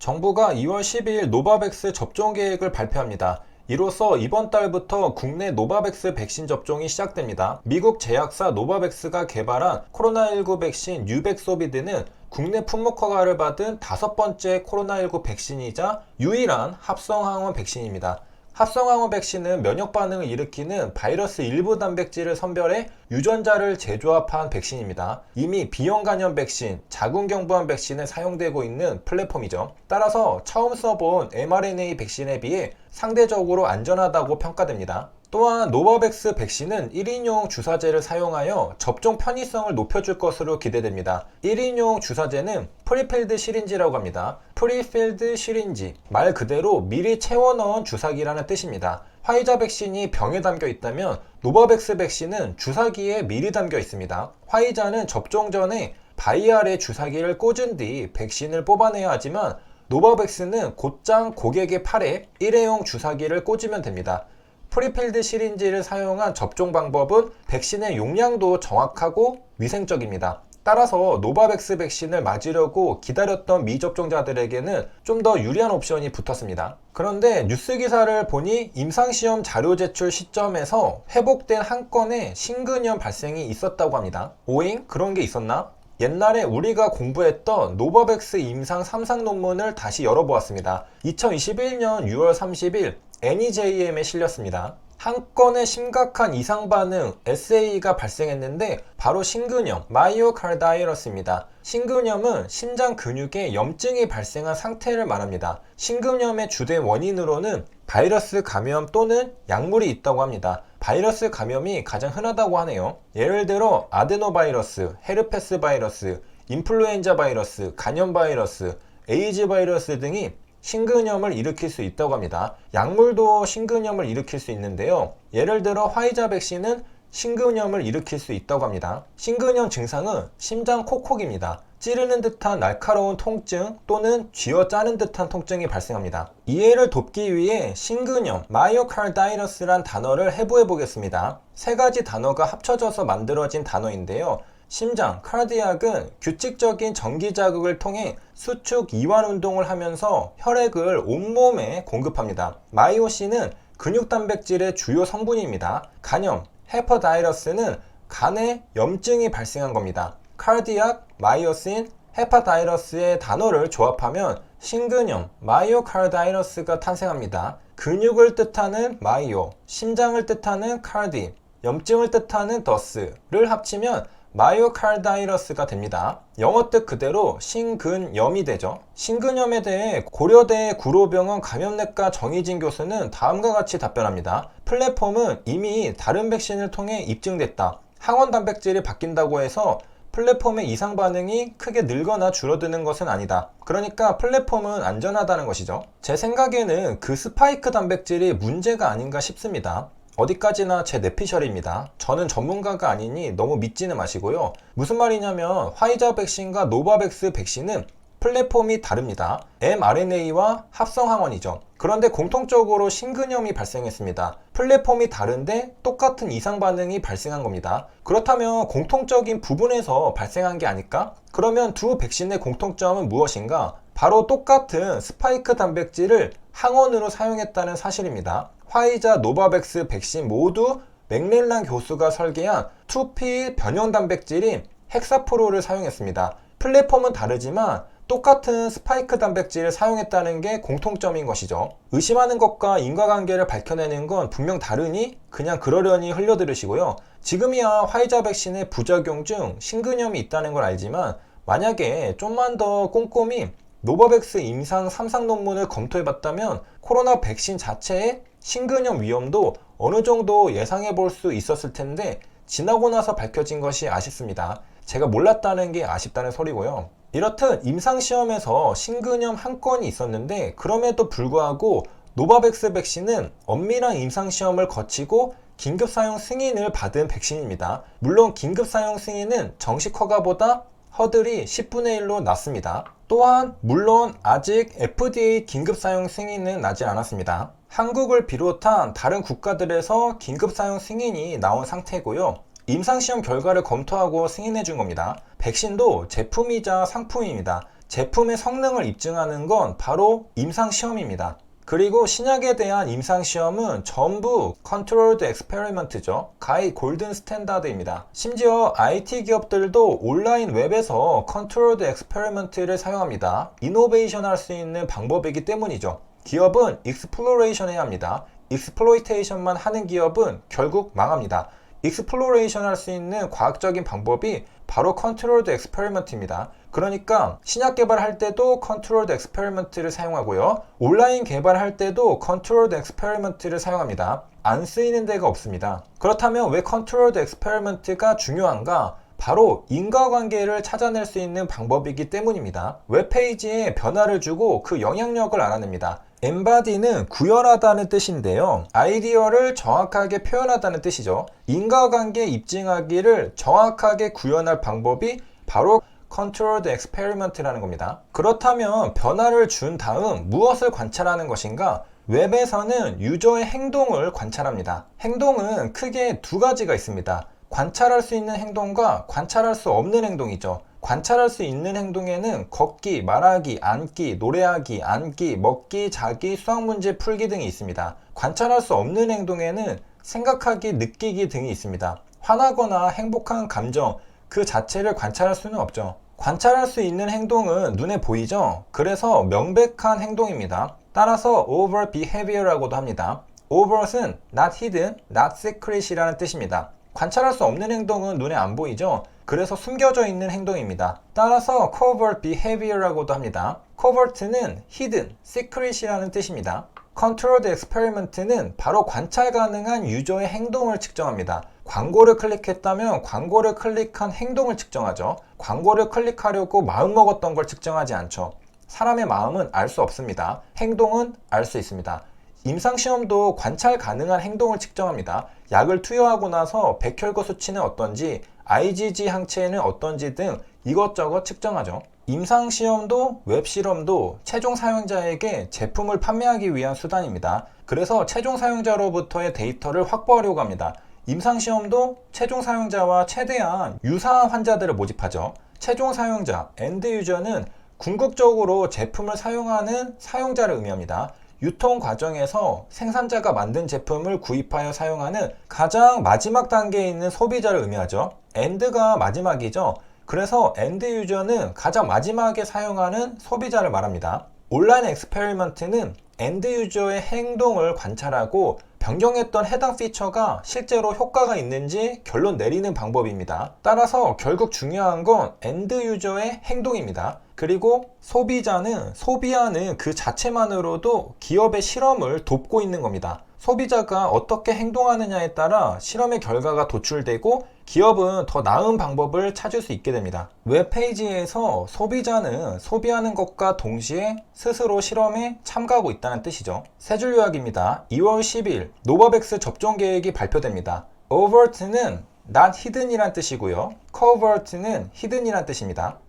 정부가 2월 12일 노바백스 접종 계획을 발표합니다. 이로써 이번 달부터 국내 노바백스 백신 접종이 시작됩니다. 미국 제약사 노바백스가 개발한 코로나19 백신 뉴백소비드는 국내 품목 허가를 받은 5번째 코로나19 백신이자 유일한 합성항원 백신입니다. 합성항원 백신은 면역 반응을 일으키는 바이러스 일부 단백질을 선별해 유전자를 재조합한 백신입니다. 이미 비형 간염 백신, 자궁경부암 백신에 사용되고 있는 플랫폼이죠. 따라서 처음 써본 mRNA 백신에 비해 상대적으로 안전하다고 평가됩니다. 또한 노바백스 백신은 1인용 주사제를 사용하여 접종 편의성을 높여줄 것으로 기대됩니다. 1인용 주사제는 프리필드 시린지라고 합니다. 프리필드 시린지, 말 그대로 미리 채워 넣은 주사기라는 뜻입니다. 화이자 백신이 병에 담겨 있다면 노바백스 백신은 주사기에 미리 담겨 있습니다. 화이자는 접종 전에 바이알에 주사기를 꽂은 뒤 백신을 뽑아내야 하지만 노바백스는 곧장 고객의 팔에 일회용 주사기를 꽂으면 됩니다. 프리필드 시린지를 사용한 접종 방법은 백신의 용량도 정확하고 위생적입니다. 따라서 노바백스 백신을 맞으려고 기다렸던 미접종자들에게는 좀 더 유리한 옵션이 붙었습니다. 그런데 뉴스 기사를 보니 임상시험 자료 제출 시점에서 회복된 한 건의 신근염 발생이 있었다고 합니다. 오잉? 그런 게 있었나? 옛날에 우리가 공부했던 노바백스 임상 3상 논문을 다시 열어보았습니다. 2021년 6월 30일 NEJM에 실렸습니다. 한 건의 심각한 이상 반응 SAE가 발생했는데 바로 신근염, 마이오카르다이러스입니다. 신근염은 심장 근육에 염증이 발생한 상태를 말합니다. 신근염의 주된 원인으로는 바이러스 감염 또는 약물이 있다고 합니다. 바이러스 감염이 가장 흔하다고 하네요. 예를 들어 아데노바이러스, 헤르페스 바이러스, 인플루엔자 바이러스, 간염 바이러스, 에이즈 바이러스 등이 신근염을 일으킬 수 있다고 합니다. 약물도 신근염을 일으킬 수 있는데요. 예를 들어 화이자 백신은 신근염을 일으킬 수 있다고 합니다. 신근염 증상은 심장 콕콕입니다. 찌르는 듯한 날카로운 통증 또는 쥐어짜는 듯한 통증이 발생합니다. 이해를 돕기 위해 신근염, 마이오카르다이러스란 단어를 해부해 보겠습니다. 세 가지 단어가 합쳐져서 만들어진 단어인데요. 심장, 카디악은 규칙적인 전기 자극을 통해 수축 이완 운동을 하면서 혈액을 온몸에 공급합니다. 마이오신은 근육 단백질의 주요 성분입니다. 간염, 헤퍼다이러스는 간에 염증이 발생한 겁니다. 카디악, 마이오신, 헤파다이러스의 단어를 조합하면 신근염, 마이오카르다이러스가 탄생합니다. 근육을 뜻하는 마이오, 심장을 뜻하는 카디, 염증을 뜻하는 더스를 합치면 마이오카르다이러스가 됩니다. 영어 뜻 그대로 신근염이 되죠. 신근염에 대해 고려대 구로병원 감염내과 정희진 교수는 다음과 같이 답변합니다. 플랫폼은 이미 다른 백신을 통해 입증됐다. 항원 단백질이 바뀐다고 해서 플랫폼의 이상 반응이 크게 늘거나 줄어드는 것은 아니다. 그러니까 플랫폼은 안전하다는 것이죠. 제 생각에는 그 스파이크 단백질이 문제가 아닌가 싶습니다. 어디까지나 제 내피셜입니다. 저는 전문가가 아니니 너무 믿지는 마시고요. 무슨 말이냐면 화이자 백신과 노바백스 백신은 플랫폼이 다릅니다. mRNA와 합성항원이죠. 그런데 공통적으로 신근염이 발생했습니다. 플랫폼이 다른데 똑같은 이상 반응이 발생한 겁니다. 그렇다면 공통적인 부분에서 발생한 게 아닐까? 그러면 두 백신의 공통점은 무엇인가? 바로 똑같은 스파이크 단백질을 항원으로 사용했다는 사실입니다. 화이자, 노바백스 백신 모두 맥렐란 교수가 설계한 2P 변형 단백질인 헥사프로를 사용했습니다. 플랫폼은 다르지만 똑같은 스파이크 단백질을 사용했다는 게 공통점인 것이죠. 의심하는 것과 인과관계를 밝혀내는 건 분명 다르니 그냥 그러려니 흘려들으시고요. 지금이야 화이자 백신의 부작용 중 신근염이 있다는 걸 알지만 만약에 좀만 더 꼼꼼히 노바백스 임상 3상 논문을 검토해봤다면 코로나 백신 자체의 신근염 위험도 어느 정도 예상해 볼 수 있었을 텐데 지나고 나서 밝혀진 것이 아쉽습니다. 제가 몰랐다는 게 아쉽다는 소리고요. 이렇듯 임상시험에서 신근염 한 건이 있었는데 그럼에도 불구하고 노바백스 백신은 엄밀한 임상시험을 거치고 긴급사용 승인을 받은 백신입니다. 물론 긴급사용 승인은 정식 허가보다 허들이 10분의 1로 낮습니다. 또한 물론 아직 FDA 긴급사용 승인은 나지 않았습니다. 한국을 비롯한 다른 국가들에서 긴급사용 승인이 나온 상태고요. 임상시험 결과를 검토하고 승인해 준 겁니다. 백신도 제품이자 상품입니다. 제품의 성능을 입증하는 건 바로 임상시험입니다. 그리고 신약에 대한 임상시험은 전부 컨트롤드 엑스페리먼트죠. 가히 골든 스탠다드입니다. 심지어 IT 기업들도 온라인 웹에서 컨트롤드 엑스페리먼트를 사용합니다. 이노베이션 할 수 있는 방법이기 때문이죠. 기업은 익스플로레이션 해야 합니다. 익스플로이테이션만 하는 기업은 결국 망합니다. 익스플로레이션 할 수 있는 과학적인 방법이 바로 컨트롤드 엑스페리먼트입니다. 그러니까 신약 개발할 때도 컨트롤드 엑스페리먼트를 사용하고요. 온라인 개발할 때도 컨트롤드 엑스페리먼트를 사용합니다. 안 쓰이는 데가 없습니다. 그렇다면 왜 컨트롤드 엑스페리먼트가 중요한가? 바로 인과관계를 찾아낼 수 있는 방법이기 때문입니다. 웹페이지에 변화를 주고 그 영향력을 알아냅니다. 엠바디는 구현하다는 뜻인데요. 아이디어를 정확하게 표현하다는 뜻이죠. 인과관계 입증하기를 정확하게 구현할 방법이 바로 컨트롤드 엑스페리먼트라는 겁니다. 그렇다면 변화를 준 다음 무엇을 관찰하는 것인가? 웹에서는 유저의 행동을 관찰합니다. 행동은 크게 두 가지가 있습니다. 관찰할 수 있는 행동과 관찰할 수 없는 행동이죠. 관찰할 수 있는 행동에는 걷기, 말하기, 앉기, 노래하기, 앉기, 먹기, 자기, 수학문제 풀기 등이 있습니다. 관찰할 수 없는 행동에는 생각하기, 느끼기 등이 있습니다. 화나거나 행복한 감정 그 자체를 관찰할 수는 없죠. 관찰할 수 있는 행동은 눈에 보이죠? 그래서 명백한 행동입니다. 따라서 overt behavior라고도 합니다. overt은 not hidden, not secret이라는 뜻입니다. 관찰할 수 없는 행동은 눈에 안 보이죠? 그래서 숨겨져 있는 행동입니다. 따라서 covert behavior라고도 합니다. covert는 hidden, secret이라는 뜻입니다. controlled experiment는 바로 관찰 가능한 유저의 행동을 측정합니다. 광고를 클릭했다면 광고를 클릭한 행동을 측정하죠. 광고를 클릭하려고 마음먹었던 걸 측정하지 않죠. 사람의 마음은 알 수 없습니다. 행동은 알 수 있습니다. 임상시험도 관찰 가능한 행동을 측정합니다. 약을 투여하고 나서 백혈구 수치는 어떤지, IgG 항체는 어떤지 등 이것저것 측정하죠. 임상시험도 웹실험도 최종 사용자에게 제품을 판매하기 위한 수단입니다. 그래서 최종 사용자로부터의 데이터를 확보하려고 합니다. 임상시험도 최종 사용자와 최대한 유사한 환자들을 모집하죠. 최종 사용자, 엔드 유저는 궁극적으로 제품을 사용하는 사용자를 의미합니다. 유통 과정에서 생산자가 만든 제품을 구입하여 사용하는 가장 마지막 단계에 있는 소비자를 의미하죠. 엔드가 마지막이죠. 그래서 엔드 유저는 가장 마지막에 사용하는 소비자를 말합니다. 온라인 엑스페리먼트는 엔드 유저의 행동을 관찰하고 변경했던 해당 피처가 실제로 효과가 있는지 결론 내리는 방법입니다. 따라서 결국 중요한 건 엔드 유저의 행동입니다. 그리고 소비자는 소비하는 그 자체만으로도 기업의 실험을 돕고 있는 겁니다. 소비자가 어떻게 행동하느냐에 따라 실험의 결과가 도출되고 기업은 더 나은 방법을 찾을 수 있게 됩니다. 웹페이지에서 소비자는 소비하는 것과 동시에 스스로 실험에 참가하고 있다는 뜻이죠. 세 줄 요약입니다. 2월 10일 노바백스 접종 계획이 발표됩니다. overt는 not hidden이란 뜻이고요. covert는 hidden이란 뜻입니다.